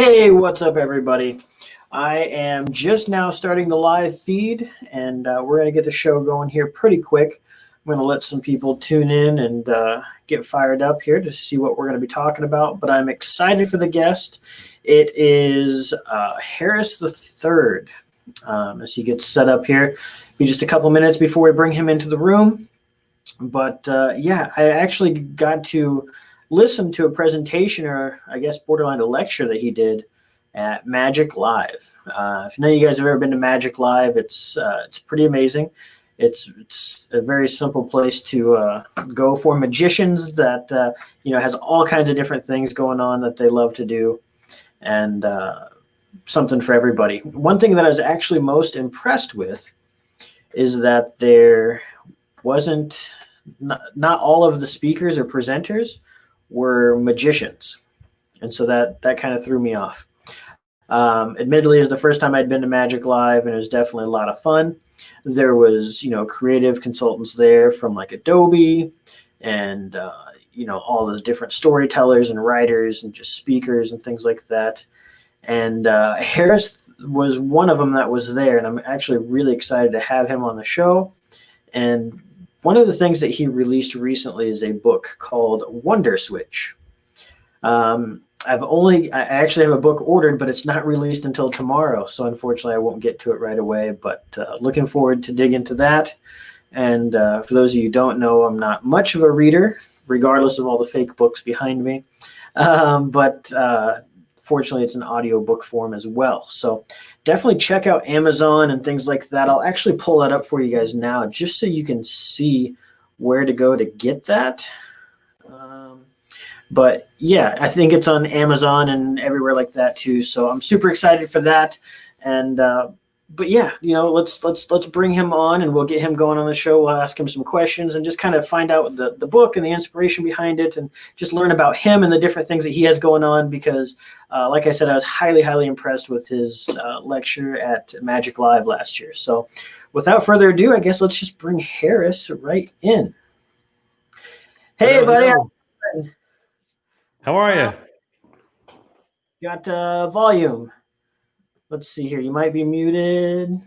Hey, what's up, everybody? I am just now starting the live feed, and we're going to get the show going here pretty quick. I'm going to let some people tune in and get fired up here to see what we're going to be talking about, but I'm excited for the guest. It is Harris the Third. As he gets set up here. Be just a couple minutes before we bring him into the room. But yeah, I actually got to listen to a presentation, or I guess borderline a lecture that he did at Magic Live. If none of you guys have ever been to Magic Live, it's pretty amazing. It's a very simple place to go for magicians that has all kinds of different things going on that they love to do, and something for everybody. One thing that I was actually most impressed with is that there wasn't not all of the speakers or presenters were magicians, and so that kind of threw me off. Admittedly, it was the first time I'd been to Magic Live, and it was definitely a lot of fun. There was creative consultants there from like Adobe, and all the different storytellers and writers and just speakers and things like that. And Harris was one of them that was there, and I'm actually really excited to have him on the show. And one of the things that he released recently is a book called Wonder Switch. I actually have a book ordered, but it's not released until tomorrow, so unfortunately I won't get to it right away, but looking forward to dig into that. And for those of you who don't know, I'm not much of a reader, regardless of all the fake books behind me, but fortunately it's an audio book form as well. So definitely check out Amazon and things like that. I'll actually pull that up for you guys now, just so you can see where to go to get that. But yeah, I think it's on Amazon and everywhere like that too. So I'm super excited for that. And but yeah, let's bring him on, and we'll get him going on the show. We'll ask him some questions and just kind of find out the book and the inspiration behind it, and just learn about him and the different things that he has going on. Because like I said, I was highly, highly impressed with his lecture at Magic Live last year. So without further ado, I guess let's just bring Harris right in. Hey, buddy. How are you? Got volume. Let's see here. You might be muted.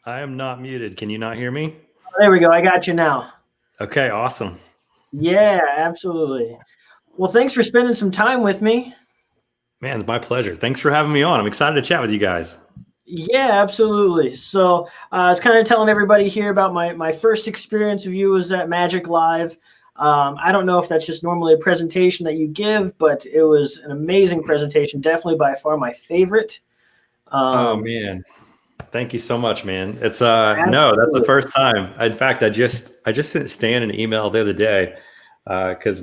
I am not muted. Can you not hear me? Oh, there we go. I got you now. Okay, awesome. Yeah, absolutely. Well, thanks for spending some time with me. Man, it's my pleasure. Thanks for having me on. I'm excited to chat with you guys. Yeah, absolutely. So I was kind of telling everybody here about my first experience of you was at Magic Live. I don't know if that's just normally a presentation that you give, but it was an amazing presentation. Definitely by far my favorite. Oh man, thank you so much, man. It's no, that's the first time. In fact, I just sent Stan an email the other day because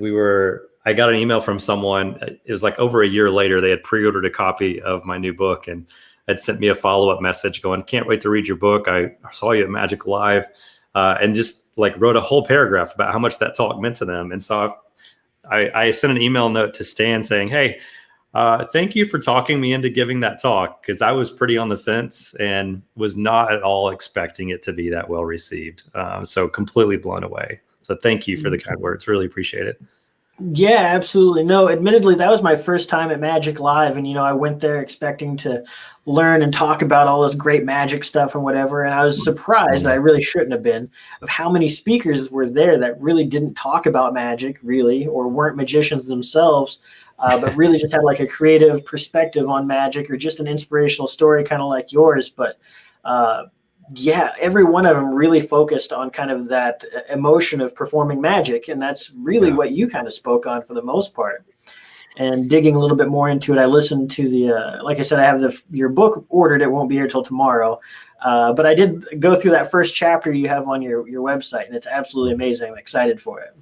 I got an email from someone. It was like over a year later. They had pre-ordered a copy of my new book and had sent me a follow-up message going, "Can't wait to read your book. I saw you at Magic Live," and just like wrote a whole paragraph about how much that talk meant to them. And so I sent an email note to Stan saying, "Hey, thank you for talking me into giving that talk," because I was pretty on the fence and was not at all expecting it to be that well received. So completely blown away. So thank you for the kind words. Really appreciate it. Yeah, absolutely. No, admittedly, that was my first time at Magic Live. And, I went there expecting to learn and talk about all this great magic stuff and whatever. And I was surprised, I really shouldn't have been, of how many speakers were there that really didn't talk about magic, really, or weren't magicians themselves, but really just had like a creative perspective on magic, or just an inspirational story, kind of like yours. But yeah, every one of them really focused on kind of that emotion of performing magic. And that's really what you kind of spoke on for the most part. And digging a little bit more into it, I listened to like I said, I have your book ordered. It won't be here till tomorrow. But I did go through that first chapter you have on your website, and it's absolutely amazing. I'm excited for it.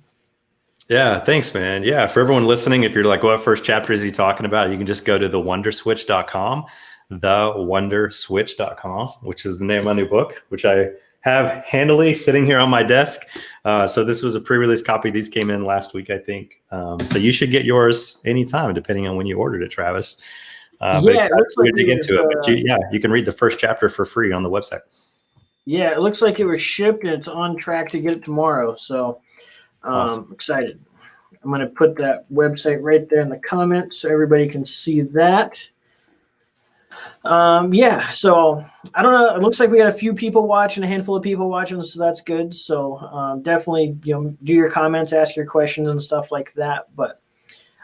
Yeah, thanks, man. Yeah, for everyone listening, if you're like, what first chapter is he talking about? You can just go to thewonderswitch.com. thewonderswitch.com, which is the name of my new book, which I have handily sitting here on my desk. So this was a pre-release copy. These came in last week, I think. So you should get yours anytime, depending on when you ordered it, Travis. But it looks like to dig into it. But you can read the first chapter for free on the website. Yeah, it looks like it was shipped and it's on track to get it tomorrow. So awesome. Excited. I'm going to put that website right there in the comments so everybody can see that. Yeah, so I don't know. It looks like we got a few people watching, a handful of people watching, so that's good. So definitely, do your comments, ask your questions and stuff like that. But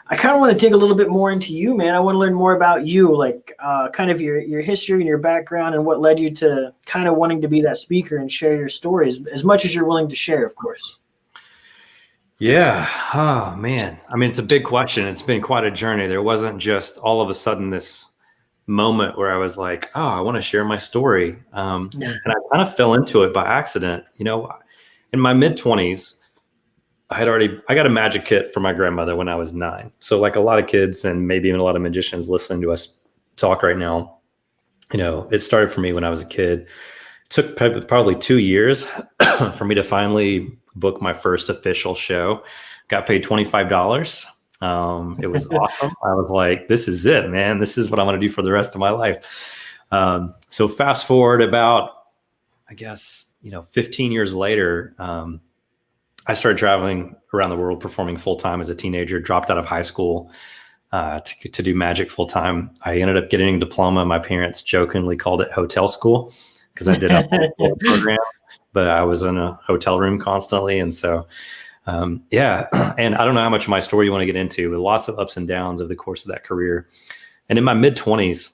I kind of want to dig a little bit more into you, man. I want to learn more about you, like kind of your history and your background and what led you to kind of wanting to be that speaker and share your stories as much as you're willing to share, of course. Yeah. Oh, man. I mean, it's a big question. It's been quite a journey. There wasn't just all of a sudden this moment where I was like, oh, I want to share my story. And I kind of fell into it by accident. In my mid-20s, I got a magic kit from my grandmother when I was 9. So like a lot of kids and maybe even a lot of magicians listening to us talk right now, it started for me when I was a kid. It took probably 2 years for me to finally book my first official show. Got paid $25. It was awesome. I was like, this is it, man. This is what I want to do for the rest of my life. So fast forward about, I guess, 15 years later, I started traveling around the world performing full time as a teenager, dropped out of high school to do magic full time. I ended up getting a diploma. My parents jokingly called it hotel school because I did a whole program, but I was in a hotel room constantly. And so, yeah. And I don't know how much of my story you want to get into, but lots of ups and downs over the course of that career. And in my mid-20s,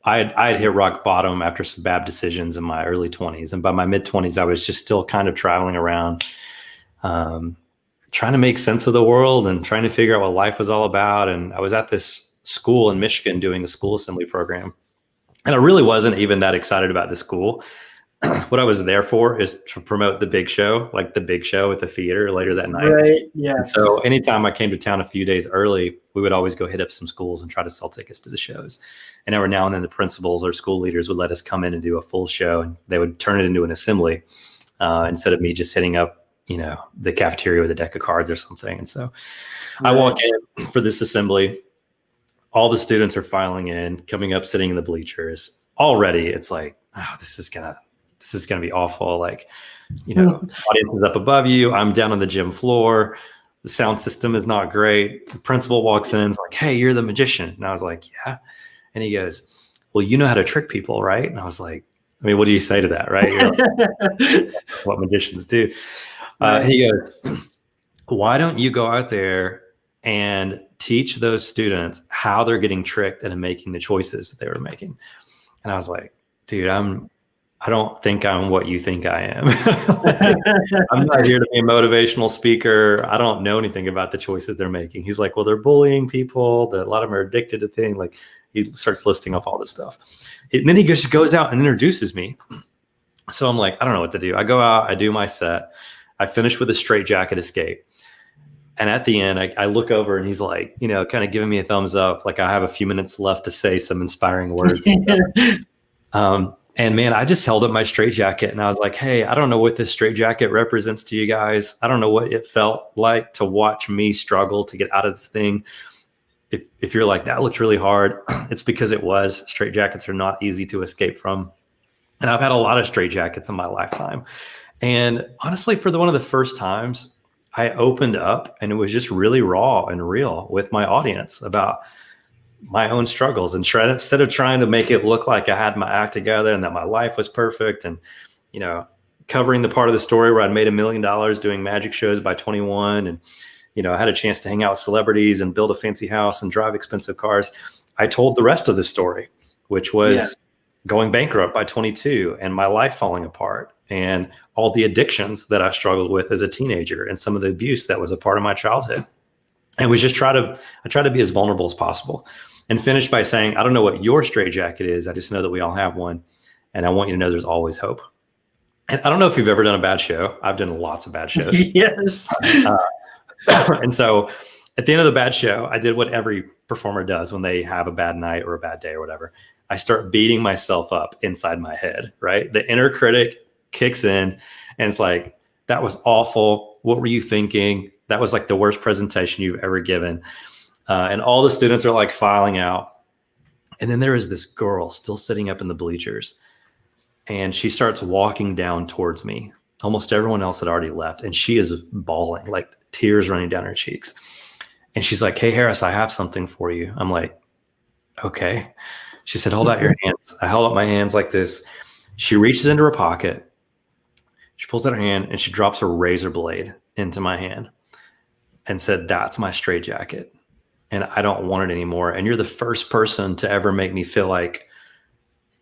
I had hit rock bottom after some bad decisions in my early 20s. And by my mid-20s, I was just still kind of traveling around, trying to make sense of the world and trying to figure out what life was all about. And I was at this school in Michigan doing a school assembly program. And I really wasn't even that excited about the school. What I was there for is to promote the big show, like the big show at the theater later that night. Right. Yeah. And so anytime I came to town a few days early, we would always go hit up some schools and try to sell tickets to the shows. And every now and then the principals or school leaders would let us come in and do a full show, and they would turn it into an assembly instead of me just hitting up, the cafeteria with a deck of cards or something. And so I walk in for this assembly. All the students are filing in, coming up, sitting in the bleachers. Already it's like, oh, this is gonna be awful. Like, audience is up above you. I'm down on the gym floor. The sound system is not great. The principal walks in and is like, hey, you're the magician. And I was like, yeah. And he goes, well, you know how to trick people, right? And I was like, I mean, what do you say to that, right? What magicians do. He goes, why don't you go out there and teach those students how they're getting tricked and making the choices that they were making? And I was like, dude, I don't think I'm what you think I am. I'm not here to be a motivational speaker. I don't know anything about the choices they're making. He's like, well, they're bullying people. A lot of them are addicted to things. Like, he starts listing off all this stuff. And then he just goes out and introduces me. So I'm like, I don't know what to do. I go out, I do my set. I finish with a straitjacket escape. And at the end, I look over and he's like, kind of giving me a thumbs up. Like, I have a few minutes left to say some inspiring words. And man, I just held up my straitjacket and I was like, hey, I don't know what this straitjacket represents to you guys. I don't know what it felt like to watch me struggle to get out of this thing. If you're like, that looked really hard, it's because it was. Straitjackets are not easy to escape from. And I've had a lot of straitjackets in my lifetime. And honestly, for one of the first times, I opened up and it was just really raw and real with my audience about my own struggles, and instead of trying to make it look like I had my act together and that my life was perfect and, covering the part of the story where I'd made $1 million doing magic shows by 21. And, I had a chance to hang out with celebrities and build a fancy house and drive expensive cars. I told the rest of the story, which was going bankrupt by 22 and my life falling apart and all the addictions that I struggled with as a teenager and some of the abuse that was a part of my childhood. And was just I try to be as vulnerable as possible, and finish by saying, I don't know what your straitjacket is. I just know that we all have one. And I want you to know there's always hope. And I don't know if you've ever done a bad show. I've done lots of bad shows. Yes. And so at the end of the bad show, I did what every performer does when they have a bad night or a bad day or whatever. I start beating myself up inside my head, right? The inner critic kicks in and it's like, that was awful. What were you thinking? That was like the worst presentation you've ever given. And all the students are like filing out. And then there is this girl still sitting up in the bleachers. And she starts walking down towards me. Almost everyone else had already left. And she is bawling, like tears running down her cheeks. And she's like, "Hey, Harris, I have something for you." I'm like, "Okay." She said, "Hold out your hands." I held up my hands like this. She reaches into her pocket. She pulls out her hand and she drops a razor blade into my hand and said, "That's my straitjacket. And I don't want it anymore. And you're the first person to ever make me feel like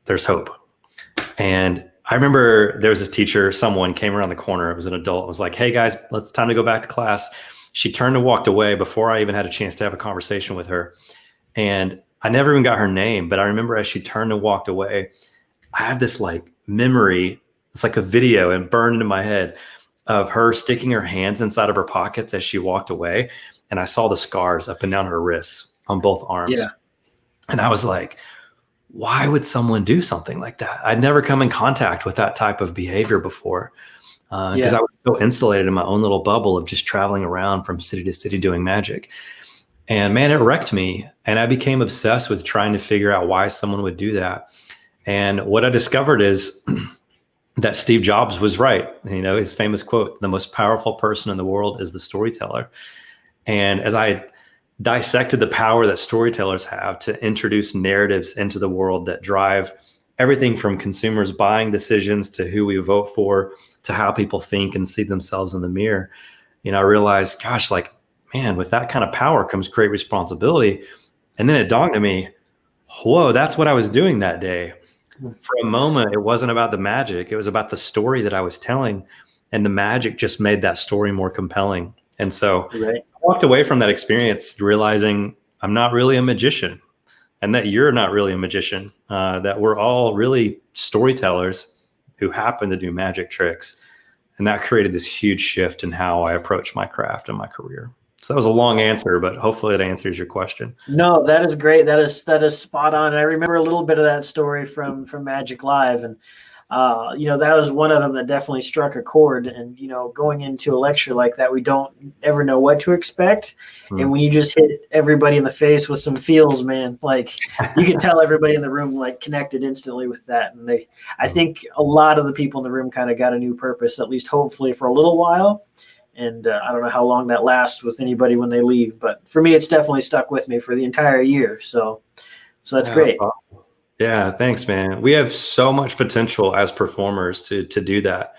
there's hope." And I remember there was this teacher, someone came around the corner. It was an adult. It was like, "Hey guys, it's time to go back to class." She turned and walked away before I even had a chance to have a conversation with her. And I never even got her name, but I remember as she turned and walked away, I have this like memory. It's like a video and burned into my head of her sticking her hands inside of her pockets as she walked away. And I saw the scars up and down her wrists on both arms. Yeah. And I was like, why would someone do something like that? I'd never come in contact with that type of behavior before, because I was so insulated in my own little bubble of just traveling around from city to city doing magic. And man, it wrecked me. And I became obsessed with trying to figure out why someone would do that. And what I discovered is that Steve Jobs was right. You know, his famous quote, "The most powerful person in the world is the storyteller." And as I dissected the power that storytellers have to introduce narratives into the world that drive everything from consumers' buying decisions to who we vote for to how people think and see themselves in the mirror, I realized, gosh, like, man, with that kind of power comes great responsibility. And then it dawned on me, whoa, that's what I was doing that day. For a moment, it wasn't about the magic. It was about the story that I was telling. And the magic just made that story more compelling. And so I walked away from that experience realizing I'm not really a magician, and that you're not really a magician, that we're all really storytellers who happen to do magic tricks. And that created this huge shift in how I approach my craft and my career. So that was a long answer, but hopefully it answers your question. No, that is great. That is spot on. I remember a little bit of that story from Magic Live, and that was one of them that definitely struck a chord. And going into a lecture like that, we don't ever know what to expect. And when you just hit everybody in the face with some feels, man, like you can tell everybody in the room like connected instantly with that. And I think a lot of the people in the room kind of got a new purpose, at least hopefully for a little while. And I don't know how long that lasts with anybody when they leave, but for me, it's definitely stuck with me for the entire year. So that's great. Awesome. Yeah, thanks, man. We have so much potential as performers to do that.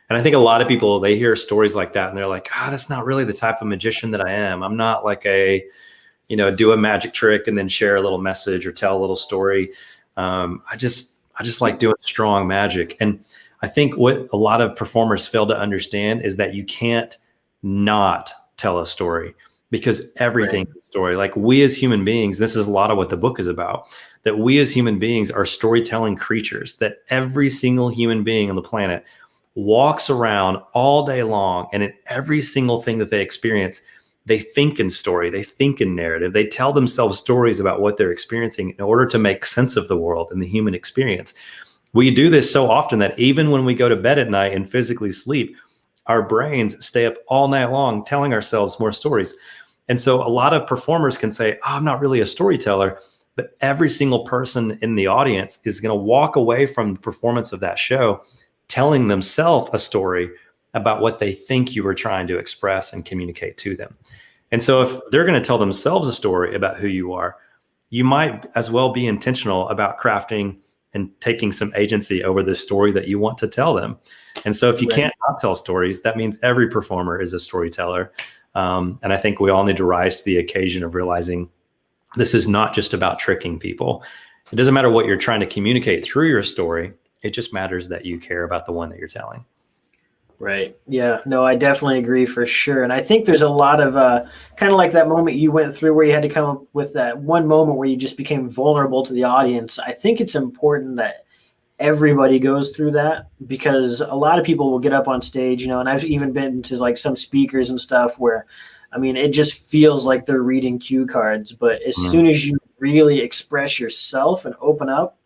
And I think a lot of people, they hear stories like that and they're like, that's not really the type of magician that I am. I'm not like do a magic trick and then share a little message or tell a little story. I just like doing strong magic. And I think what a lot of performers fail to understand is that you can't not tell a story, because everything is a story. Like, we as human beings, this is a lot of what the book is about, that we as human beings are storytelling creatures, that every single human being on the planet walks around all day long, and in every single thing that they experience, they think in story, they think in narrative, they tell themselves stories about what they're experiencing in order to make sense of the world and the human experience. We do this so often that even when we go to bed at night and physically sleep, our brains stay up all night long telling ourselves more stories. And so a lot of performers can say, I'm not really a storyteller, but every single person in the audience is going to walk away from the performance of that show telling themselves a story about what they think you were trying to express and communicate to them. And so if they're going to tell themselves a story about who you are, you might as well be intentional about crafting and taking some agency over the story that you want to tell them. And so if you can't not tell stories, that means every performer is a storyteller. And I think we all need to rise to the occasion of realizing this is not just about tricking people. It doesn't matter what you're trying to communicate through your story. It just matters that you care about the one that you're telling. Right. Yeah. No, I definitely agree for sure. And I think there's a lot of kind of like that moment you went through where you had to come up with that one moment where you just became vulnerable to the audience. I think it's important that everybody goes through that, because a lot of people will get up on stage, and I've even been to like some speakers and stuff where, it just feels like they're reading cue cards. But as soon as you really express yourself and open up,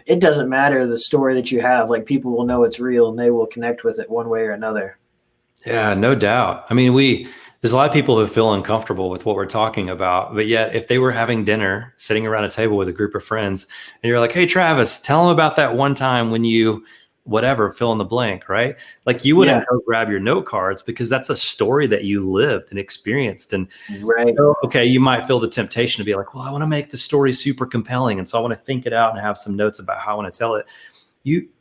it doesn't matter the story that you have. Like, people will know it's real and they will connect with it one way or another. Yeah, no doubt. There's a lot of people who feel uncomfortable with what we're talking about, but yet if they were having dinner, sitting around a table with a group of friends, and you're like, hey, Travis, tell them about that one time when you whatever, fill in the blank, right? Like you wouldn't go grab your note cards because that's a story that you lived and experienced. And so, okay, you might feel the temptation to be like, well, I want to make the story super compelling. And so I want to think it out and have some notes about how I want to tell it.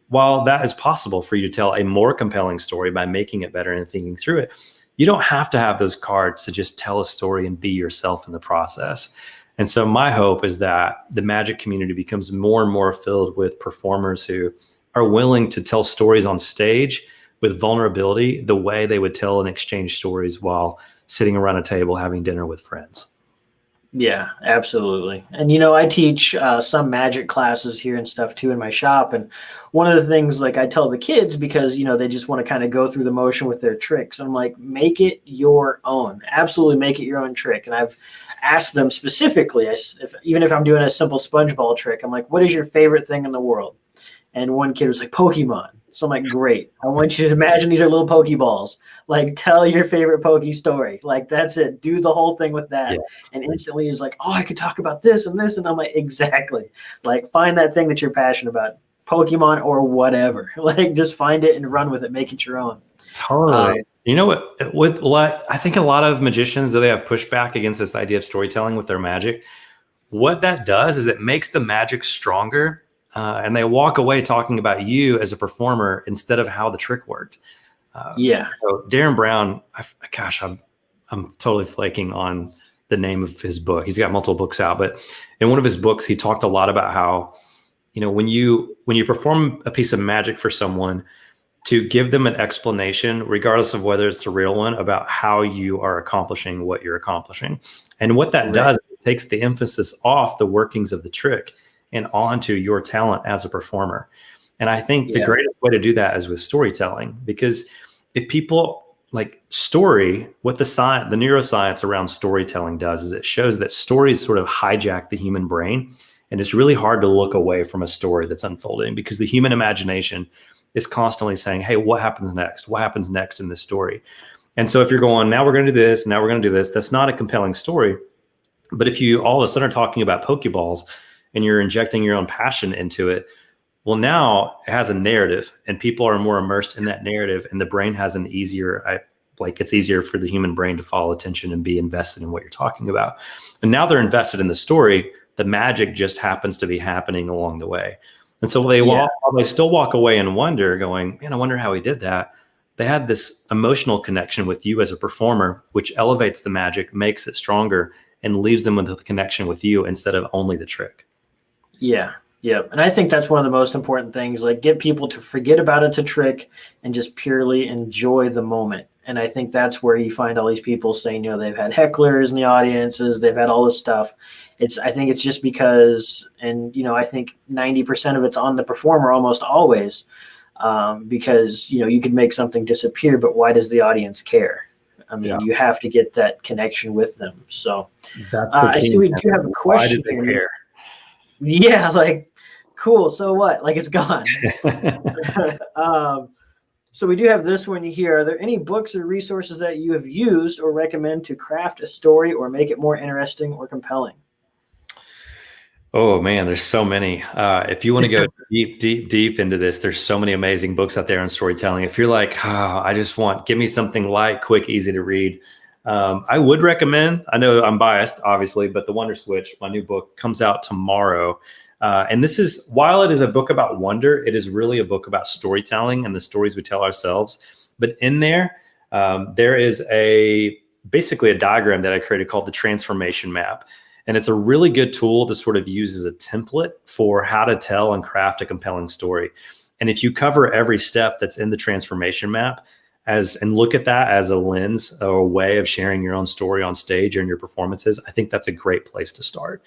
While that is possible for you to tell a more compelling story by making it better and thinking through it, you don't have to have those cards to just tell a story and be yourself in the process. And so my hope is that the magic community becomes more and more filled with performers who are willing to tell stories on stage with vulnerability the way they would tell and exchange stories while sitting around a table having dinner with friends. Yeah, absolutely. And, I teach some magic classes here and stuff too in my shop. And one of the things, like, I tell the kids, because, they just want to kind of go through the motion with their tricks. I'm like, make it your own. Absolutely make it your own trick. And I've asked them specifically, even if I'm doing a simple sponge ball trick, I'm like, what is your favorite thing in the world? And one kid was like, Pokemon. So I'm like, great. I want you to imagine these are little Pokeballs. Like, tell your favorite Poke story. Like, that's it. Do the whole thing with that. Yeah. And instantly he's like, oh, I could talk about this and this. And I'm like, exactly. Like, find that thing that you're passionate about, Pokemon or whatever. Like, just find it and run with it. Make it your own. Totally. You know what? I think a lot of magicians, though they have pushback against this idea of storytelling with their magic, what that does is it makes the magic stronger. And they walk away talking about you as a performer instead of how the trick worked. So Darren Brown, I'm totally flaking on the name of his book. He's got multiple books out, but in one of his books, he talked a lot about how, when you perform a piece of magic for someone, to give them an explanation, regardless of whether it's the real one, about how you are accomplishing what you're accomplishing. And what that does, it takes the emphasis off the workings of the trick and onto your talent as a performer. And I think the greatest way to do that is with storytelling, because if people like story, what the neuroscience around storytelling does is it shows that stories sort of hijack the human brain. And it's really hard to look away from a story that's unfolding because the human imagination is constantly saying, hey, what happens next? What happens next in this story? And so if you're going, now we're going to do this, now we're going to do this, that's not a compelling story. But if you all of a sudden are talking about Pokeballs, and you're injecting your own passion into it, well, now it has a narrative and people are more immersed in that narrative, and the brain has it's easier for the human brain to follow attention and be invested in what you're talking about. And now they're invested in the story. The magic just happens to be happening along the way. And so they still walk away and wonder, going, man, I wonder how he did that. They had this emotional connection with you as a performer, which elevates the magic, makes it stronger, and leaves them with a connection with you instead of only the trick. Yeah. And I think that's one of the most important things, like get people to forget about it's a trick and just purely enjoy the moment. And I think that's where you find all these people saying, they've had hecklers in the audiences, they've had all this stuff. I think it's just because, and, I think 90% of it's on the performer almost always, because, you could make something disappear, but why does the audience care? I mean, you have to get that connection with them. So I see we do have a question. Why do they care? Yeah, like, cool. So what? Like, it's gone. So we do have this one here. Are there any books or resources that you have used or recommend to craft a story or make it more interesting or compelling? Oh man, there's so many. If you want to go deep into this, there's so many amazing books out there on storytelling. If you're like, give me something light, quick, easy to read. I would recommend, I know I'm biased, obviously, but The Wonder Switch, my new book, comes out tomorrow. And this is, while it is a book about wonder, it is really a book about storytelling and the stories we tell ourselves. But in there, there is basically a diagram that I created called the transformation map. And it's a really good tool to sort of use as a template for how to tell and craft a compelling story. And if you cover every step that's in the transformation map, and look at that as a lens or a way of sharing your own story on stage or in your performances, I think that's a great place to start.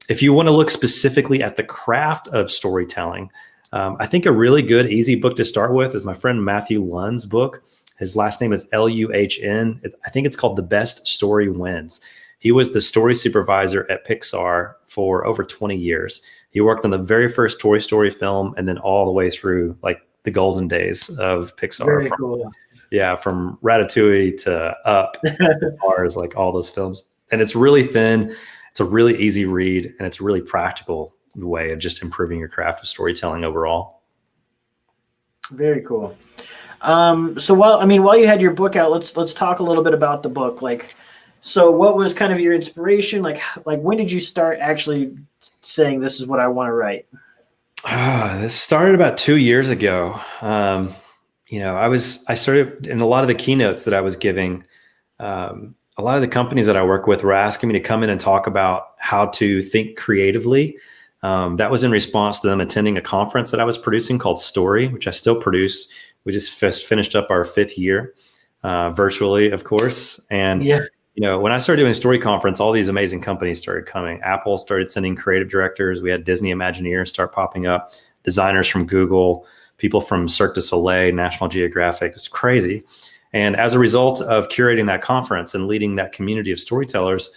If you want to look specifically at the craft of storytelling, I think a really good, easy book to start with is my friend Matthew Lunn's book. His last name is Luhn. I think it's called The Best Story Wins. He was the story supervisor at Pixar for over 20 years. He worked on the very first Toy Story film and then all the way through like the golden days of Pixar. Very cool. Yeah, from Ratatouille to Up, as far as like all those films. And it's really thin. It's a really easy read, and it's a really practical way of just improving your craft of storytelling overall. Very cool. So while you had your book out, let's talk a little bit about the book. Like, so what was kind of your inspiration? Like when did you start actually saying this is what I want to write? This started about 2 years ago. I started in a lot of the keynotes that I was giving. A lot of the companies that I work with were asking me to come in and talk about how to think creatively. That was in response to them attending a conference that I was producing called Story, which I still produce. We just finished up our 5th year, virtually, of course. And Yeah. when I started doing Story Conference, all these amazing companies started coming. Apple started sending creative directors. We had Disney Imagineers start popping up, designers from Google, people from Cirque du Soleil, National Geographic. It's crazy. And as a result of curating that conference and leading that community of storytellers,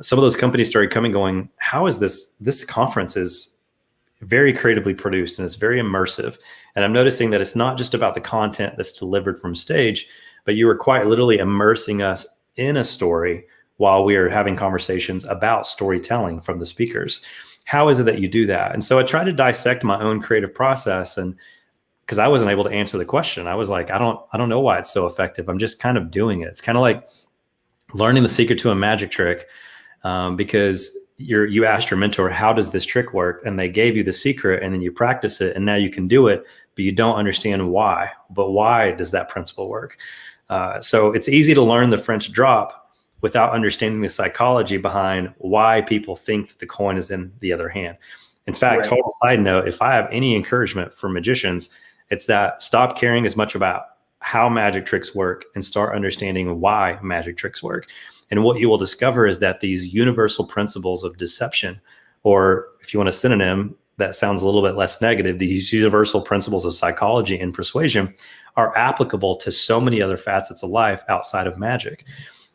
some of those companies started coming going, how is this conference is very creatively produced and it's very immersive. And I'm noticing that it's not just about the content that's delivered from stage, but you are quite literally immersing us in a story while we are having conversations about storytelling from the speakers. How is it that you do that? And so I tried to dissect my own creative process, and because I wasn't able to answer the question, I was like, I don't know why it's so effective. I'm just kind of doing it. It's kind of like learning the secret to a magic trick, because you asked your mentor, how does this trick work? And they gave you the secret, and then you practice it, and now you can do it, but you don't understand why. But why does that principle work? So it's easy to learn the French drop without understanding the psychology behind why people think that the coin is in the other hand. In fact, Right. total side note, if I have any encouragement for magicians, it's that stop caring as much about how magic tricks work and start understanding why magic tricks work. And what you will discover is that these universal principles of deception, or if you want a synonym that sounds a little bit less negative, these universal principles of psychology and persuasion are applicable to so many other facets of life outside of magic.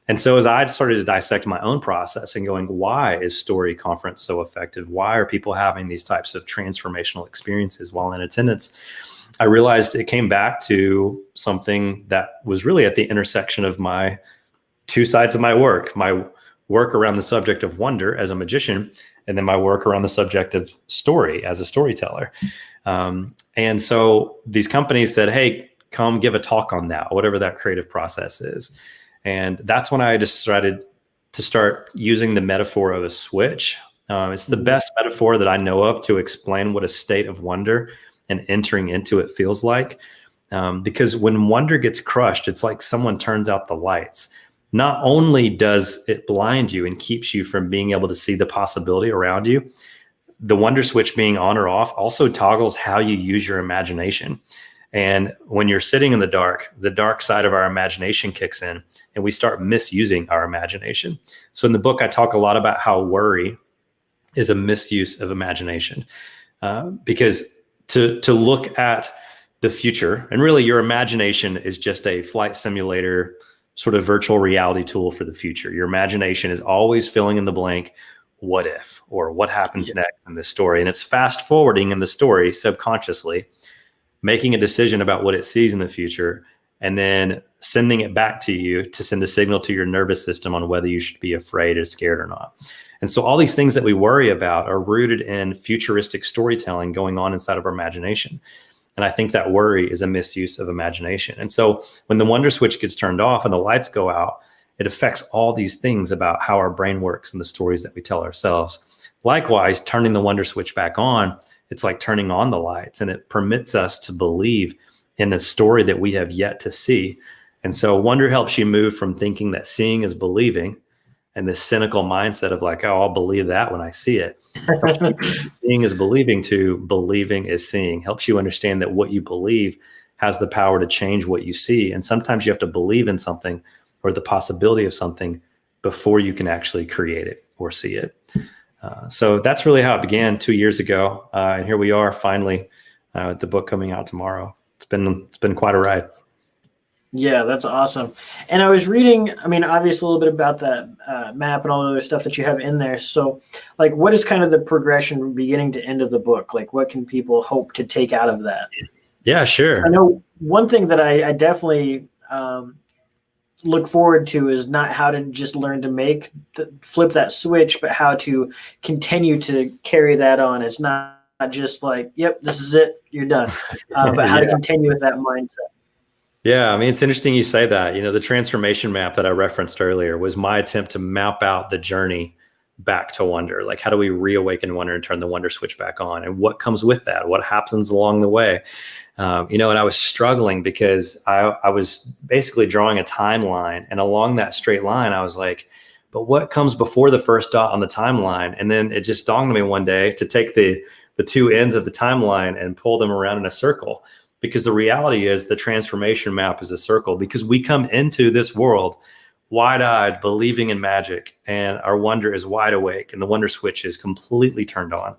And so as I started to dissect my own process and going, why is Story Conference so effective? Why are people having these types of transformational experiences while in attendance? I realized it came back to something that was really at the intersection of my two sides of my work around the subject of wonder as a magician, and then my work around the subject of story as a storyteller. And so these companies said, hey, come give a talk on that, whatever that creative process is. And that's when I decided to start using the metaphor of a switch. It's the best metaphor that I know of to explain what a state of wonder and entering into it feels like. Because when wonder gets crushed, it's like someone turns out the lights. Not only does it blind you and keeps you from being able to see the possibility around you, the wonder switch being on or off also toggles how you use your imagination. And when you're sitting in the dark side of our imagination kicks in, and we start misusing our imagination. So in the book, I talk a lot about how worry is a misuse of imagination, because to look at the future, and really your imagination is just a flight simulator, sort of virtual reality tool for the future. Your imagination is always filling in the blank, what if, or what happens next in this story. And it's fast forwarding in the story subconsciously, making a decision about what it sees in the future, and then sending it back to you to send a signal to your nervous system on whether you should be afraid or scared or not. And so all these things that we worry about are rooted in futuristic storytelling going on inside of our imagination. And I think that worry is a misuse of imagination. And so when the wonder switch gets turned off and the lights go out, it affects all these things about how our brain works and the stories that we tell ourselves. Likewise, turning the wonder switch back on, it's like turning on the lights, and it permits us to believe in a story that we have yet to see. And so wonder helps you move from thinking that seeing is believing, and this cynical mindset of like, oh, I'll believe that when I see it. Seeing is believing to believing is seeing. Helps you understand that what you believe has the power to change what you see. And sometimes you have to believe in something or the possibility of something before you can actually create it or see it. So that's really how it began 2 years ago. And here we are finally with the book coming out tomorrow. It's been quite a ride. Yeah, that's awesome. And I was reading, I mean, obviously a little bit about that map and all the other stuff that you have in there. So, like, what is kind of the progression from beginning to end of the book? Like, what can people hope to take out of that? Yeah, sure. I know one thing that I definitely look forward to is not how to just learn to flip that switch, but how to continue to carry that on. It's not not just like, yep, this is it, you're done, but how to continue with that mindset. Yeah, I mean, it's interesting you say that. The transformation map that I referenced earlier was my attempt to map out the journey back to wonder. Like, how do we reawaken wonder and turn the wonder switch back on? And what comes with that? What happens along the way? And I was struggling because I was basically drawing a timeline. And along that straight line, I was like, but what comes before the first dot on the timeline? And then it just dawned on me one day to take the two ends of the timeline and pull them around in a circle. Because the reality is the transformation map is a circle, because we come into this world wide-eyed, believing in magic, and our wonder is wide awake, and the wonder switch is completely turned on,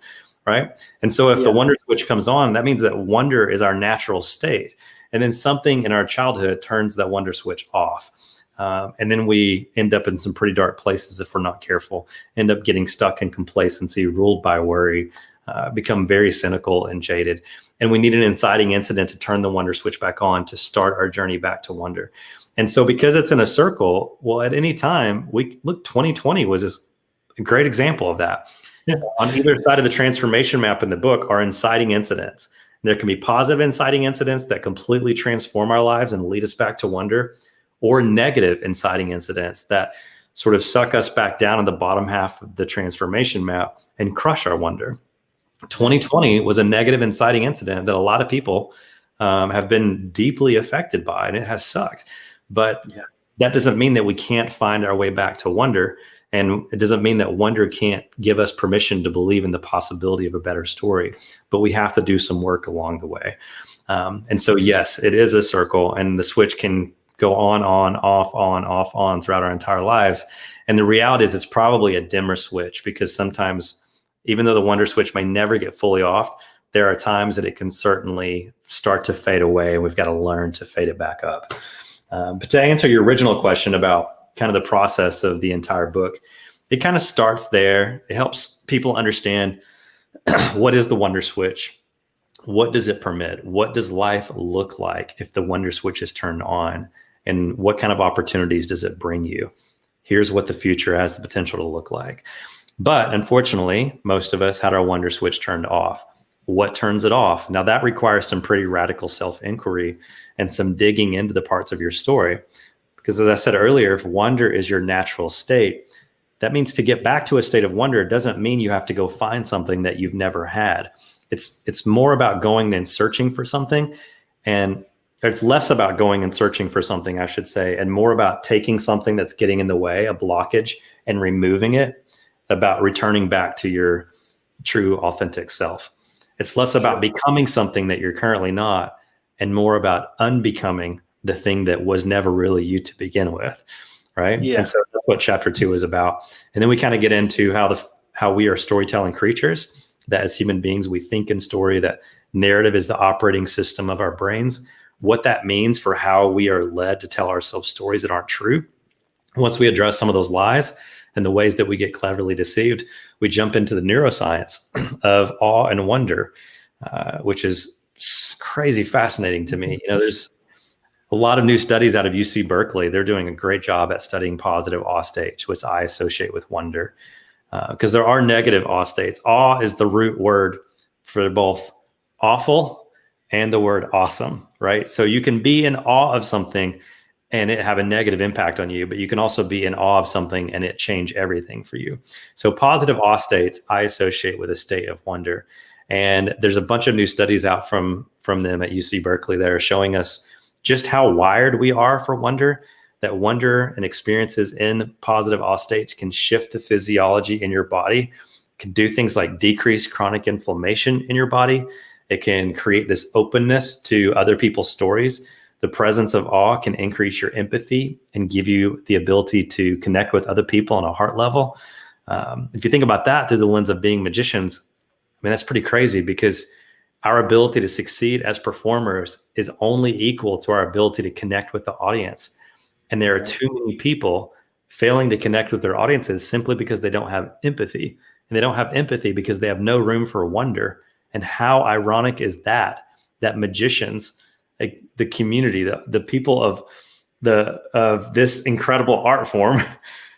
right? And so if the wonder switch comes on, that means that wonder is our natural state. And then something in our childhood turns that wonder switch off. And then we end up in some pretty dark places if we're not careful, end up getting stuck in complacency, ruled by worry, become very cynical and jaded. And we need an inciting incident to turn the wonder switch back on, to start our journey back to wonder. And so because it's in a circle, well, at any time, 2020 was a great example of that. Yeah. On either side of the transformation map in the book are inciting incidents. There can be positive inciting incidents that completely transform our lives and lead us back to wonder, or negative inciting incidents that sort of suck us back down in the bottom half of the transformation map and crush our wonder. 2020 was a negative inciting incident that a lot of people have been deeply affected by, and it has sucked. But that doesn't mean that we can't find our way back to wonder. And it doesn't mean that wonder can't give us permission to believe in the possibility of a better story. But we have to do some work along the way. And so, yes, it is a circle, and the switch can go on, off, on throughout our entire lives. And the reality is it's probably a dimmer switch, because sometimes, even though the wonder switch may never get fully off, there are times that it can certainly start to fade away, and we've got to learn to fade it back up. But to answer your original question about kind of the process of the entire book, it kind of starts there. It helps people understand what is the wonder switch? What does it permit? What does life look like if the wonder switch is turned on? And what kind of opportunities does it bring you? Here's what the future has the potential to look like. But unfortunately, most of us had our wonder switch turned off. What turns it off? Now, that requires some pretty radical self-inquiry and some digging into the parts of your story. Because as I said earlier, if wonder is your natural state, that means to get back to a state of wonder doesn't mean you have to go find something that you've never had. It's more about going and searching for something, and it's less about going and searching for something, I should say, and more about taking something that's getting in the way, a blockage, and removing it, about returning back to your true, authentic self. It's less about becoming something that you're currently not, and more about unbecoming the thing that was never really you to begin with, right? Yeah. And so that's what chapter 2 is about. And then we kind of get into how we are storytelling creatures, that as human beings, we think in story, that narrative is the operating system of our brains, what that means for how we are led to tell ourselves stories that aren't true. Once we address some of those lies and the ways that we get cleverly deceived, we jump into the neuroscience of awe and wonder, which is crazy fascinating to me. There's a lot of new studies out of UC Berkeley. They're doing a great job at studying positive awe states, which I associate with wonder, because there are negative awe states. Awe is the root word for both awful and the word awesome, right? So you can be in awe of something and it have a negative impact on you, but you can also be in awe of something and it change everything for you. So positive awe states I associate with a state of wonder. And there's a bunch of new studies out from them at UC Berkeley that are showing us just how wired we are for wonder, that wonder and experiences in positive awe states can shift the physiology in your body, can do things like decrease chronic inflammation in your body. It can create this openness to other people's stories. The presence of awe can increase your empathy and give you the ability to connect with other people on a heart level. If you think about that through the lens of being magicians, I mean, that's pretty crazy, because our ability to succeed as performers is only equal to our ability to connect with the audience. And there are too many people failing to connect with their audiences simply because they don't have empathy. And they don't have empathy because they have no room for wonder. And how ironic is that magicians, like the community, the people of this incredible art form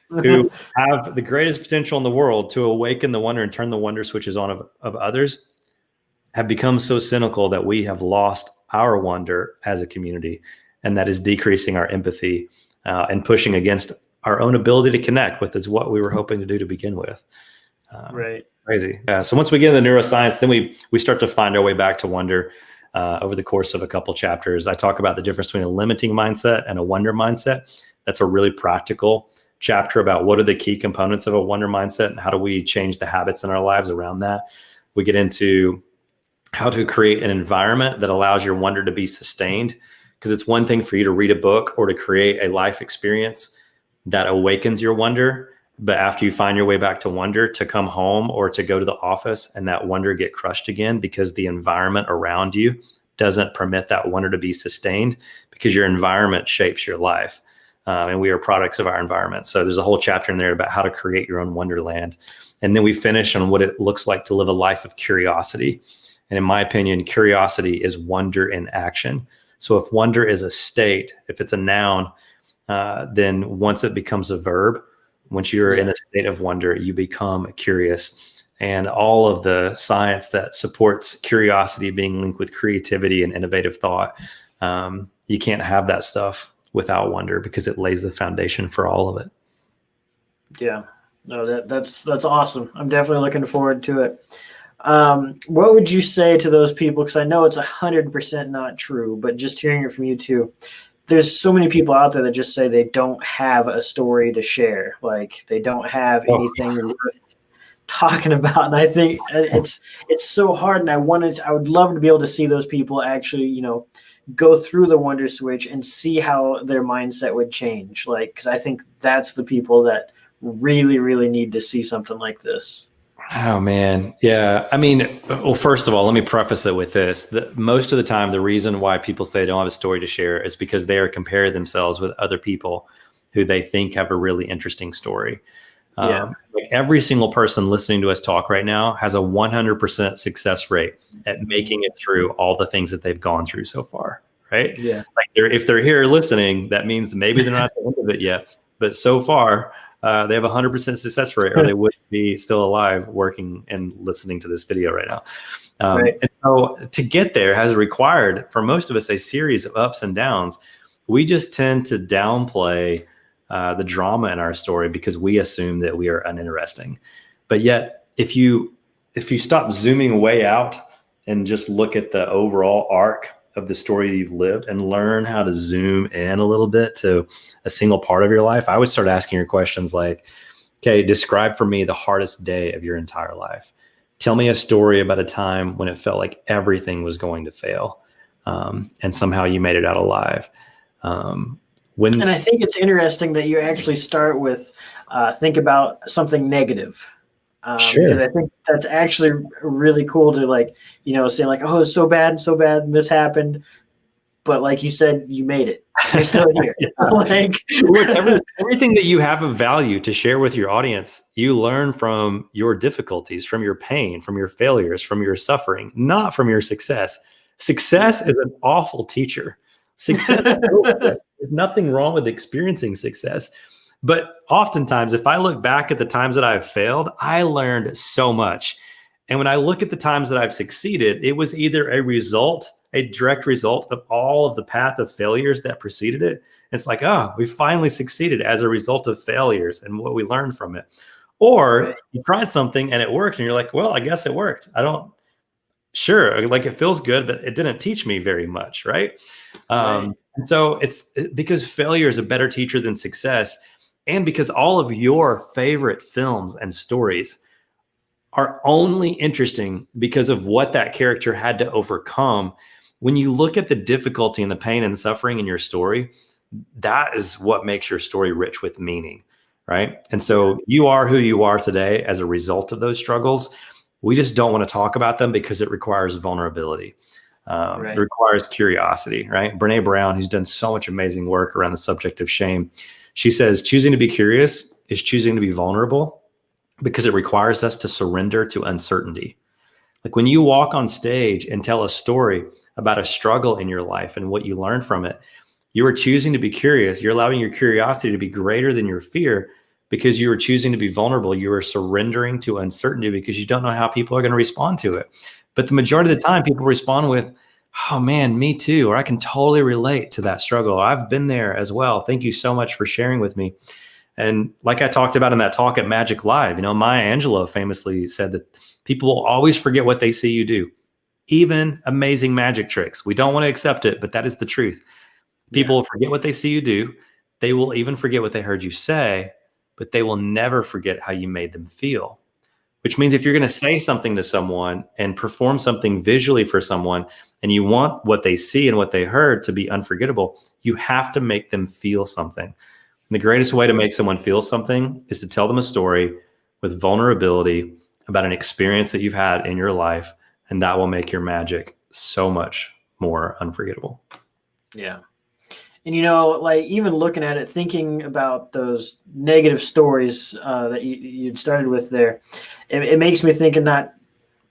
who have the greatest potential in the world to awaken the wonder and turn the wonder switches on of others, have become so cynical that we have lost our wonder as a community, and that is decreasing our empathy and pushing against our own ability to connect with is what we were hoping to do to begin with. Right. Crazy. So once we get into neuroscience, then we start to find our way back to wonder over the course of a couple chapters. I talk about the difference between a limiting mindset and a wonder mindset. That's a really practical chapter about what are the key components of a wonder mindset and how do we change the habits in our lives around that. We get into how to create an environment that allows your wonder to be sustained, because it's one thing for you to read a book or to create a life experience that awakens your wonder. But after you find your way back to wonder, to come home or to go to the office and that wonder get crushed again because the environment around you doesn't permit that wonder to be sustained, because your environment shapes your life. And we are products of our environment. So there's a whole chapter in there about how to create your own wonderland. And then we finish on what it looks like to live a life of curiosity. And in my opinion, curiosity is wonder in action. So if wonder is a state, if it's a noun, then once it becomes a verb, once you're in a state of wonder, you become curious. And all of the science that supports curiosity being linked with creativity and innovative thought, you can't have that stuff without wonder, because it lays the foundation for all of it. Yeah, no, that's awesome. I'm definitely looking forward to it. What would you say to those people? Because I know it's 100% not true, but just hearing it from you too, there's so many people out there that just say they don't have a story to share. Like they don't have anything worth talking about. And I think it's so hard. And I would love to be able to see those people actually, go through the wonder switch and see how their mindset would change. Like, because I think that's the people that really, really need to see something like this. Oh, man. Yeah. I mean, well, first of all, let me preface it with this. Most of the time, the reason why people say they don't have a story to share is because they are comparing themselves with other people who they think have a really interesting story. Like every single person listening to us talk right now has a 100% success rate at making it through all the things that they've gone through so far. Right. Yeah. Like if they're here listening, that means maybe they're not at the end of it yet, but so far, they have a 100% success rate, or they wouldn't be still alive working and listening to this video right now. And so to get there has required, for most of us, a series of ups and downs. We just tend to downplay the drama in our story because we assume that we are uninteresting. But yet, if you stop zooming way out and just look at the overall arc of the story you've lived and learn how to zoom in a little bit to a single part of your life, I would start asking your questions like, okay, describe for me the hardest day of your entire life. Tell me a story about a time when it felt like everything was going to fail, and somehow you made it out alive. And I think it's interesting that you actually start with think about something negative. Sure. Because I think that's actually really cool to say like, oh, it's so bad, and this happened. But like you said, you made it. You're still here. Look, everything that you have of value to share with your audience, you learn from your difficulties, from your pain, from your failures, from your suffering, not from your success. Success is an awful teacher. Success, there's nothing wrong with experiencing success. But oftentimes, if I look back at the times that I've failed, I learned so much. And when I look at the times that I've succeeded, it was either a direct result of all of the path of failures that preceded it. It's like, oh, we finally succeeded as a result of failures and what we learned from it. Or you tried something and it worked and you're like, well, I guess it worked. Sure, like it feels good, but it didn't teach me very much, right? And so it's because failure is a better teacher than success. And because all of your favorite films and stories are only interesting because of what that character had to overcome. When you look at the difficulty and the pain and the suffering in your story, that is what makes your story rich with meaning, right? And so you are who you are today as a result of those struggles. We just don't want to talk about them because it requires vulnerability. It requires curiosity, right? Brene Brown, who's done so much amazing work around the subject of shame, she says, choosing to be curious is choosing to be vulnerable because it requires us to surrender to uncertainty. Like when you walk on stage and tell a story about a struggle in your life and what you learned from it, you are choosing to be curious. You're allowing your curiosity to be greater than your fear because you are choosing to be vulnerable. You are surrendering to uncertainty because you don't know how people are going to respond to it. But the majority of the time people respond with, oh man, me too, or I can totally relate to that struggle. I've been there as well. Thank you so much for sharing with me. And like I talked about in that talk at Magic Live, Maya Angelou famously said that people will always forget what they see you do, even amazing magic tricks. We don't want to accept it, but that is the truth. People will forget what they see you do. They will even forget what they heard you say, but they will never forget how you made them feel. Which means if you're going to say something to someone and perform something visually for someone, and you want what they see and what they heard to be unforgettable, you have to make them feel something. And the greatest way to make someone feel something is to tell them a story with vulnerability about an experience that you've had in your life, and that will make your magic so much more unforgettable. Yeah. And, like even looking at it, thinking about those negative stories that you'd started with there, it makes me think of not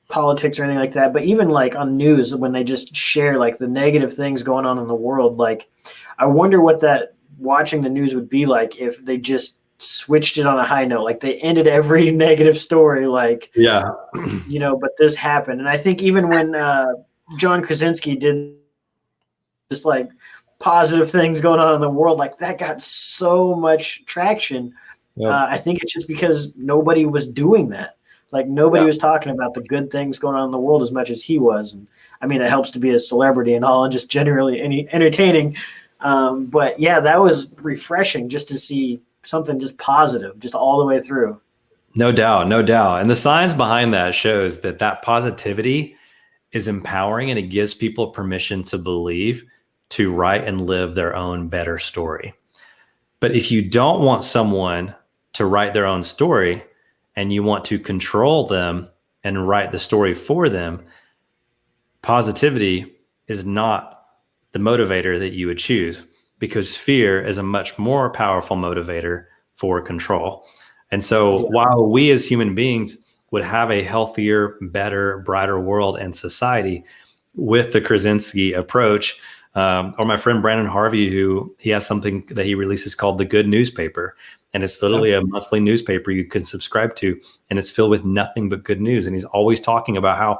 politics or anything like that, but even like on news, when they just share like the negative things going on in the world, like I wonder what that watching the news would be like if they just switched it on a high note, like they ended every negative story, like, but this happened. And I think even when John Krasinski did just like positive things going on in the world, like that got so much traction. I think it's just because nobody was doing that. Like nobody was talking about the good things going on in the world as much as he was. And I mean, it helps to be a celebrity and all, and just generally entertaining. But yeah, that was refreshing just to see something just positive, just all the way through. No doubt, no doubt. And the science behind that shows that positivity is empowering, and it gives people permission to believe, to write and live their own better story. But if you don't want someone to write their own story and you want to control them and write the story for them, positivity is not the motivator that you would choose, because fear is a much more powerful motivator for control. And so while we as human beings would have a healthier, better, brighter world and society with the Krasinski approach, or my friend Brandon Harvey, who he has something that he releases called the Good Newspaper. And it's literally a monthly newspaper you can subscribe to, and it's filled with nothing but good news. And he's always talking about how,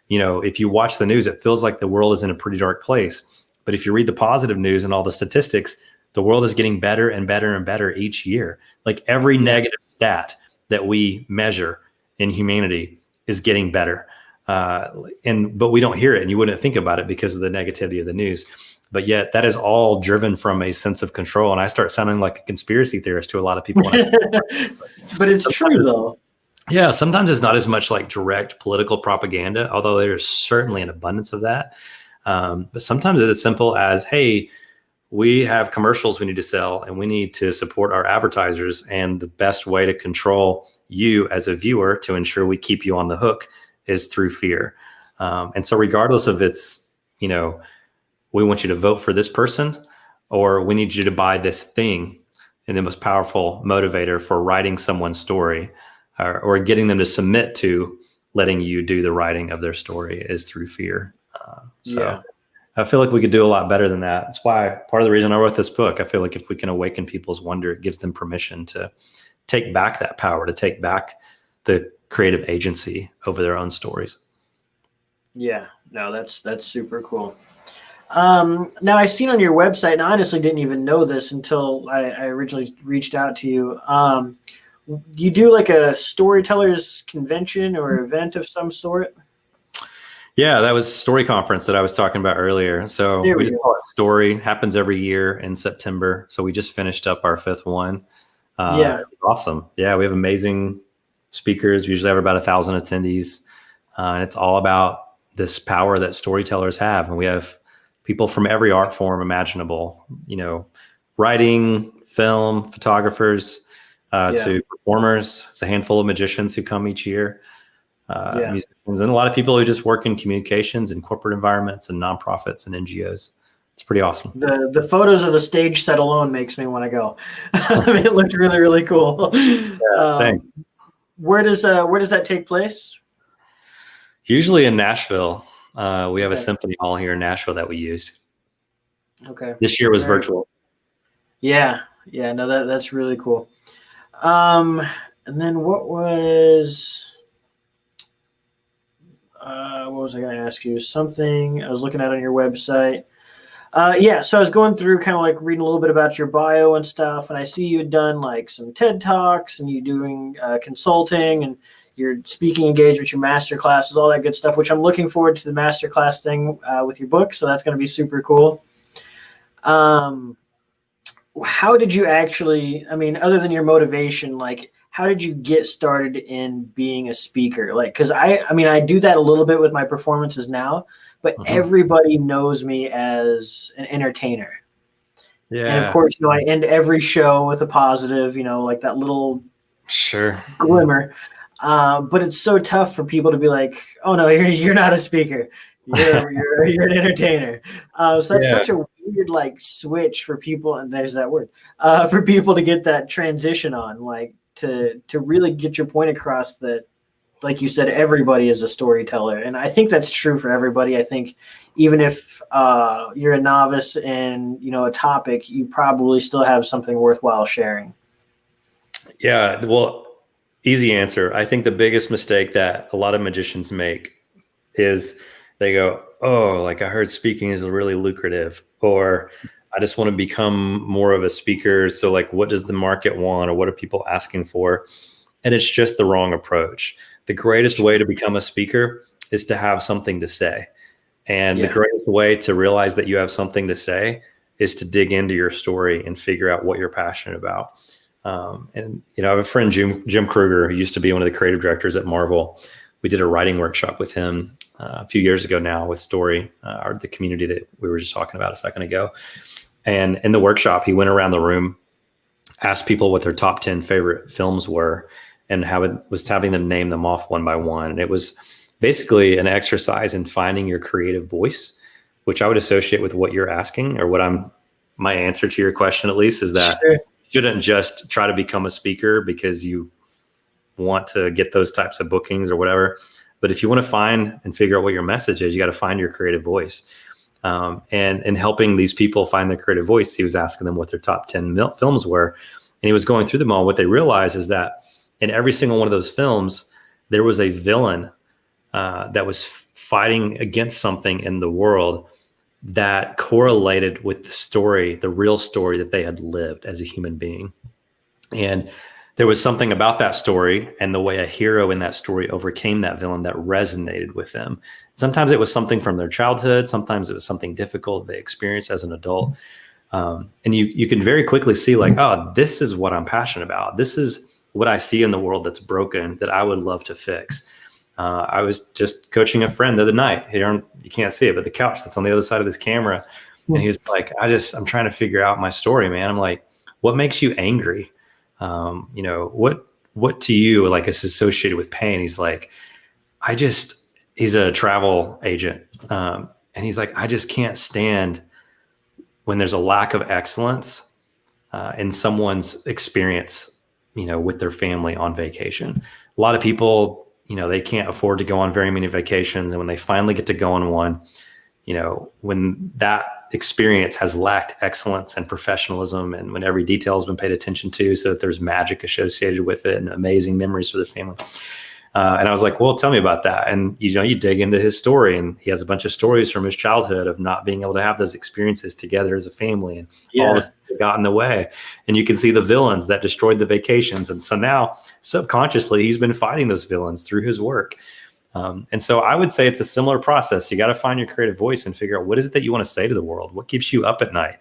if you watch the news, it feels like the world is in a pretty dark place. But if you read the positive news and all the statistics, the world is getting better and better and better each year. Like every negative stat that we measure in humanity is getting better. But we don't hear it, and you wouldn't think about it because of the negativity of the news. But yet that is all driven from a sense of control. And I start sounding like a conspiracy theorist to a lot of people. But it's true though. Yeah. Sometimes it's not as much like direct political propaganda, although there's certainly an abundance of that. But sometimes it's as simple as, hey, we have commercials we need to sell and we need to support our advertisers. And the best way to control you as a viewer to ensure we keep you on the hook is through fear. And so regardless of it's, we want you to vote for this person, or we need you to buy this thing, and the most powerful motivator for writing someone's story or getting them to submit to letting you do the writing of their story is through fear. I feel like we could do a lot better than that. That's why part of the reason I wrote this book. I feel like if we can awaken people's wonder, it gives them permission to take back that power, to take back the creative agency over their own stories. Yeah, no, that's super cool. Now I seen on your website, and I honestly didn't even know this until I originally reached out to you. You do like a storytellers convention or event of some sort? Yeah, that was Story Conference that I was talking about earlier. So we just call it Story. Happens every year in September. So we just finished up our 5th one. Awesome. Yeah, we have amazing speakers. We usually have about 1,000 attendees. And it's all about this power that storytellers have. And we have people from every art form imaginable, writing, film, photographers, to performers. It's a handful of magicians who come each year. Musicians, and a lot of people who just work in communications and corporate environments and nonprofits and NGOs. It's pretty awesome. The photos of the stage set alone makes me want to go. I mean, it looked really, really cool. Thanks. Where does that take place? Usually in Nashville. We have a symphony hall here in Nashville that we used. Okay. This year was virtual. Yeah. No, that's really cool. And then what was? What was I going to ask you? Something I was looking at on your website. Yeah, so I was going through kind of like reading a little bit about your bio and stuff, and I see you had done like some TED Talks and you doing consulting and your speaking engagements, your master classes, all that good stuff, which I'm looking forward to the master class thing with your book. So that's going to be super cool. How did you actually, I mean, other than your motivation, like how did you get started in being a speaker? Like, cause I mean, I do that a little bit with my performances now, but everybody knows me as an entertainer. And of Yeah. course, I end every show with a positive, like that little Sure. glimmer. But it's so tough for people to be like, "Oh no, you're not a speaker. You're an entertainer." So that's Yeah. such a weird like switch for people, and there's that word for people to get that transition on, like to really get your point across that, like you said, everybody is a storyteller, and I think that's true for everybody. I think even if you're a novice in a topic, you probably still have something worthwhile sharing. Yeah. Well, easy answer. I think the biggest mistake that a lot of magicians make is they go, "Oh, like I heard speaking is really lucrative," or "I just want to become more of a speaker. So like, what does the market want, or what are people asking for?" And it's just the wrong approach. The greatest way to become a speaker is to have something to say. And the greatest way to realize that you have something to say is to dig into your story and figure out what you're passionate about. And I have a friend, Jim Kruger, who used to be one of the creative directors at Marvel. We did a writing workshop with him a few years ago now with Story, or the community that we were just talking about a second ago. And in the workshop, he went around the room, asked people what their top 10 favorite films were, and how it was having them name them off one by one. And it was basically an exercise in finding your creative voice, which I would associate with what you're asking, or my answer to your question, at least, is that you shouldn't just try to become a speaker because you want to get those types of bookings or whatever. But if you want to find and figure out what your message is, you got to find your creative voice. And in helping these people find their creative voice, he was asking them what their top 10 films were. And he was going through them all. What they realized is that in every single one of those films, there was a villain that was fighting against something in the world that correlated with the story, the real story that they had lived as a human being. And there was something about that story and the way a hero in that story overcame that villain that resonated with them. Sometimes it was something from their childhood. Sometimes it was something difficult they experienced as an adult. And you can very quickly see like, oh, this is what I'm passionate about. This is what I see in the world that's broken that I would love to fix. I was just coaching a friend the other night here. You can't see it, but the couch that's on the other side of this camera. And he was like, I'm trying to figure out my story, man. I'm like, what makes you angry? What to you like is associated with pain? He's like, he's a travel agent. And he's like, I just can't stand when there's a lack of excellence in someone's experience, with their family on vacation. A lot of people, they can't afford to go on very many vacations. And when they finally get to go on one, when that experience has lacked excellence and professionalism, and when every detail has been paid attention to, so that there's magic associated with it and amazing memories for the family. And I was like, well, tell me about that. And, you dig into his story, and he has a bunch of stories from his childhood of not being able to have those experiences together as a family, and all that got in the way. And you can see the villains that destroyed the vacations. And so now subconsciously, he's been fighting those villains through his work. And so I would say it's a similar process. You got to find your creative voice and figure out what is it that you want to say to the world? What keeps you up at night?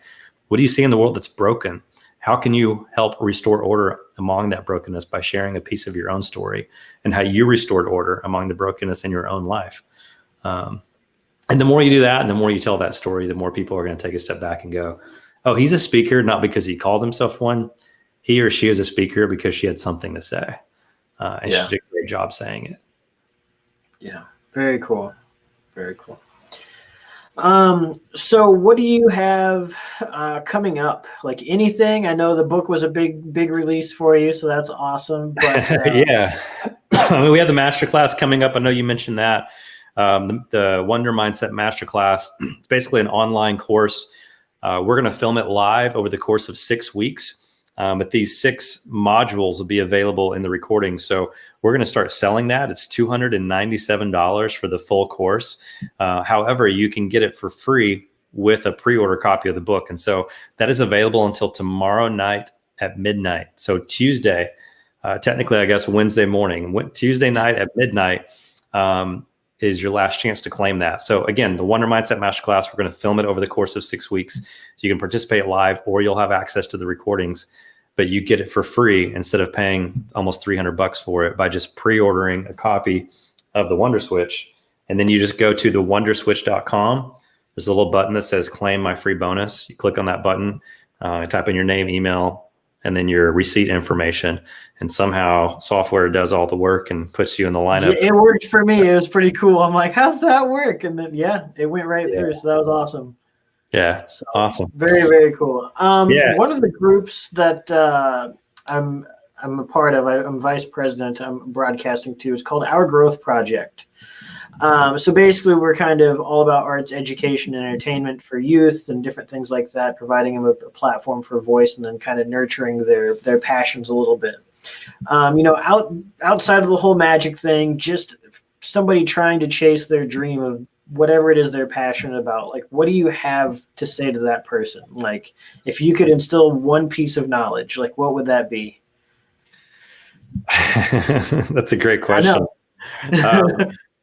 What do you see in the world that's broken? How can you help restore order among that brokenness by sharing a piece of your own story and how you restored order among the brokenness in your own life? And the more you do that, and the more you tell that story, the more people are going to take a step back and go, oh, he's a speaker, not because he called himself one. He or she is a speaker because she had something to say. And she did a great job saying it. Yeah. Very cool. Very cool. So what do you have coming up? Like anything? I know the book was a big release for you, so that's awesome. But yeah, I mean, we have the masterclass coming up. I know you mentioned that. The Wonder Mindset Masterclass. It's basically an online course. We're going to film it live over the course of 6 weeks. But these 6 modules will be available in the recording. So we're going to start selling that. It's $297 for the full course. However, you can get it for free with a pre-order copy of the book. And so that is available until tomorrow night at midnight. So Tuesday, technically, I guess Wednesday morning, Tuesday night at midnight is your last chance to claim that. So again, the Wonder Mindset Masterclass, we're going to film it over the course of 6 weeks. So you can participate live, or you'll have access to the recordings, but you get it for free instead of paying almost $300 for it by just pre-ordering a copy of the Wonder Switch. And then you just go to thewonderswitch.com. There's a little button that says claim my free bonus. You click on that button, type in your name, email, and then your receipt information. And somehow software does all the work and puts you in the lineup. It worked for me. It was pretty cool. I'm like, how's that work? And then, it went right through. So that was awesome. Yeah. So, awesome. Very, very cool. One of the groups that I'm a part of, I'm vice president, I'm broadcasting to, is called Our Growth Project. So basically, we're kind of all about arts, education, and entertainment for youth and different things like that, providing them a platform for voice and then kind of nurturing their passions a little bit. Outside of the whole magic thing, just somebody trying to chase their dream of whatever it is they're passionate about. Like, what do you have to say to that person? Like, if you could instill one piece of knowledge, like, what would that be? That's a great question.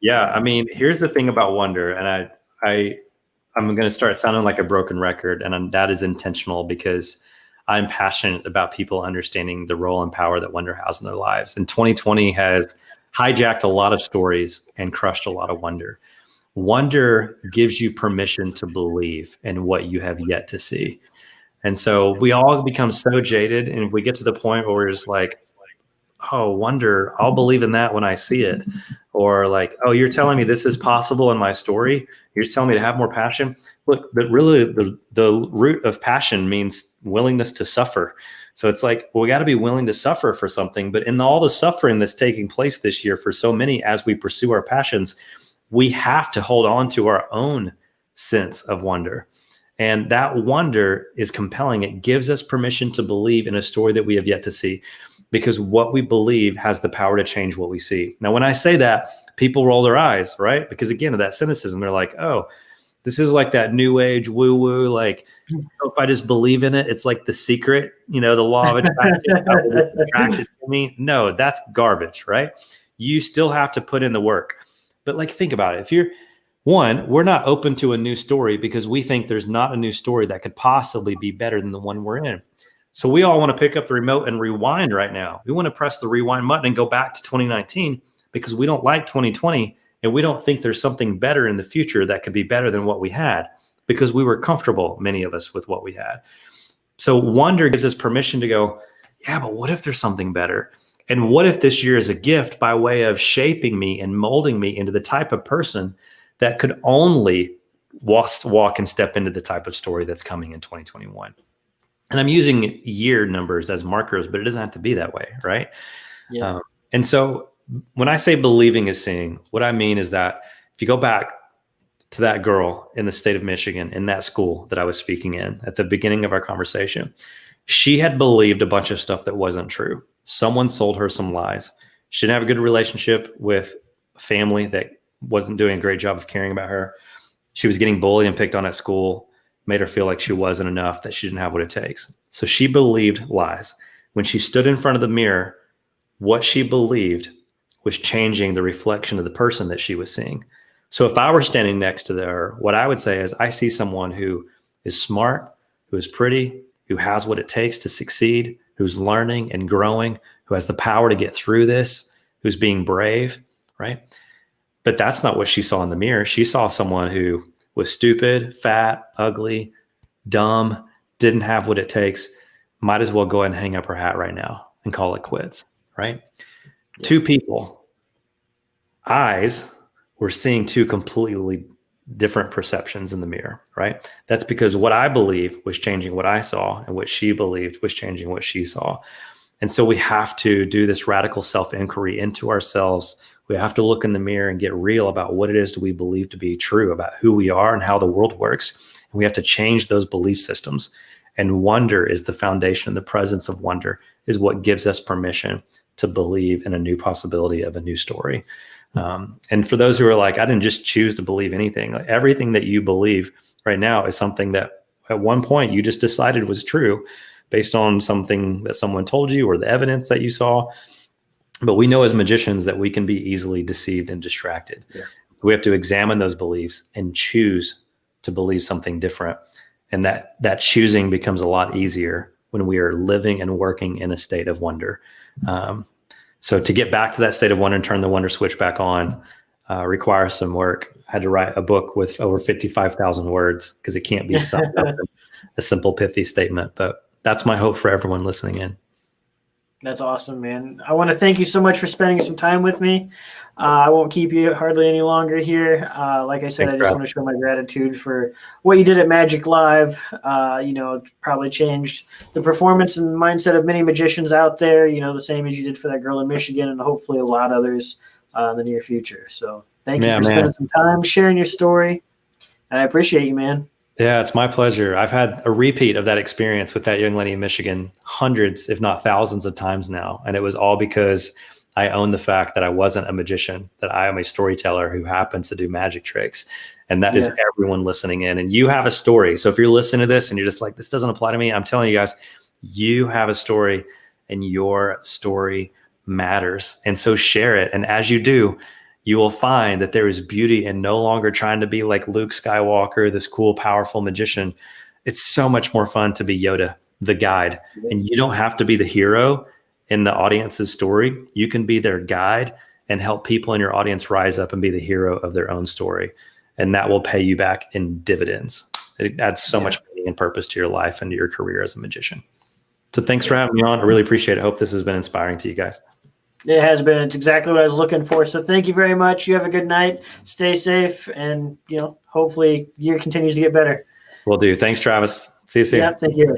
Yeah, I mean, here's the thing about wonder, and I'm going to start sounding like a broken record, and that is intentional because I'm passionate about people understanding the role and power that wonder has in their lives. And 2020 has hijacked a lot of stories and crushed a lot of wonder. Wonder gives you permission to believe in what you have yet to see. And so we all become so jaded, and if we get to the point where we're just like, oh, wonder, I'll believe in that when I see it. Or like, oh, you're telling me this is possible in my story? You're telling me to have more passion? Look, but really the root of passion means willingness to suffer. So it's like, well, we got to be willing to suffer for something. But in all the suffering that's taking place this year for so many as we pursue our passions, we have to hold on to our own sense of wonder. And that wonder is compelling. It gives us permission to believe in a story that we have yet to see, because what we believe has the power to change what we see. Now, when I say that, people roll their eyes, right? Because again, of that cynicism, they're like, oh, this is like that new age woo-woo. Like, if I just believe in it, it's like The Secret, the law of attraction, attracted to me. No, that's garbage, right? You still have to put in the work. But like, think about it. We're not open to a new story because we think there's not a new story that could possibly be better than the one we're in. So we all want to pick up the remote and rewind right now. We want to press the rewind button and go back to 2019 because we don't like 2020 and we don't think there's something better in the future that could be better than what we had because we were comfortable, many of us, with what we had. So wonder gives us permission to go, yeah, but what if there's something better? And what if this year is a gift by way of shaping me and molding me into the type of person that could only walk and step into the type of story that's coming in 2021? And I'm using year numbers as markers, but it doesn't have to be that way, right? Yeah. And so when I say believing is seeing, what I mean is that if you go back to that girl in the state of Michigan, in that school that I was speaking in at the beginning of our conversation, she had believed a bunch of stuff that wasn't true. Someone sold her some lies. She didn't have a good relationship with a family that wasn't doing a great job of caring about her. She was getting bullied and picked on at school, made her feel like she wasn't enough, that she didn't have what it takes. So she believed lies. When she stood in front of the mirror, what she believed was changing the reflection of the person that she was seeing. So if I were standing next to her, what I would say is, I see someone who is smart, who is pretty, who has what it takes to succeed, who's learning and growing, who has the power to get through this, who's being brave, right? But that's not what she saw in the mirror. She saw someone who was stupid, fat, ugly, dumb, didn't have what it takes, might as well go ahead and hang up her hat right now and call it quits, right? Yeah. Two people, eyes, were seeing two completely different perceptions in the mirror, right? That's because what I believe was changing what I saw, and what she believed was changing what she saw. And so we have to do this radical self-inquiry into ourselves. We have to look in the mirror and get real about what it is that we believe to be true about who we are and how the world works. And we have to change those belief systems. And wonder is the foundation. The presence of wonder is what gives us permission to believe in a new possibility of a new story. And for those who are like, I didn't just choose to believe anything. Like, everything that you believe right now is something that at one point you just decided was true based on something that someone told you or the evidence that you saw. But we know as magicians that we can be easily deceived and distracted. Yeah. So we have to examine those beliefs and choose to believe something different. And that choosing becomes a lot easier when we are living and working in a state of wonder. So to get back to that state of wonder and turn the wonder switch back on requires some work. I had to write a book with over 55,000 words because it can't be summed up in a simple, pithy statement. But that's my hope for everyone listening in. That's awesome, man. I want to thank you so much for spending some time with me. I won't keep you hardly any longer here. Like I said, I just want to show my gratitude for what you did at Magic Live. It probably changed the performance and mindset of many magicians out there, the same as you did for that girl in Michigan, and hopefully a lot others in the near future. So thank you for spending some time sharing your story. And I appreciate you, man. Yeah, it's my pleasure. I've had a repeat of that experience with that young lady in Michigan hundreds, if not thousands of times now. And it was all because I own the fact that I wasn't a magician, that I am a storyteller who happens to do magic tricks. And that is everyone listening in. And you have a story. So if you're listening to this and you're just like, this doesn't apply to me, I'm telling you guys, you have a story and your story matters. And so share it. And as you do, you will find that there is beauty in no longer trying to be like Luke Skywalker, this cool, powerful magician. It's so much more fun to be Yoda, the guide. And you don't have to be the hero in the audience's story. You can be their guide and help people in your audience rise up and be the hero of their own story. And that will pay you back in dividends. It adds so much meaning and purpose to your life and to your career as a magician. So thanks for having me on. I really appreciate it. I hope this has been inspiring to you guys. It has been. It's exactly what I was looking for. So thank you very much. You have a good night. Stay safe. And, hopefully year continues to get better. Will do. Thanks, Travis. See you soon. Yeah, thank you.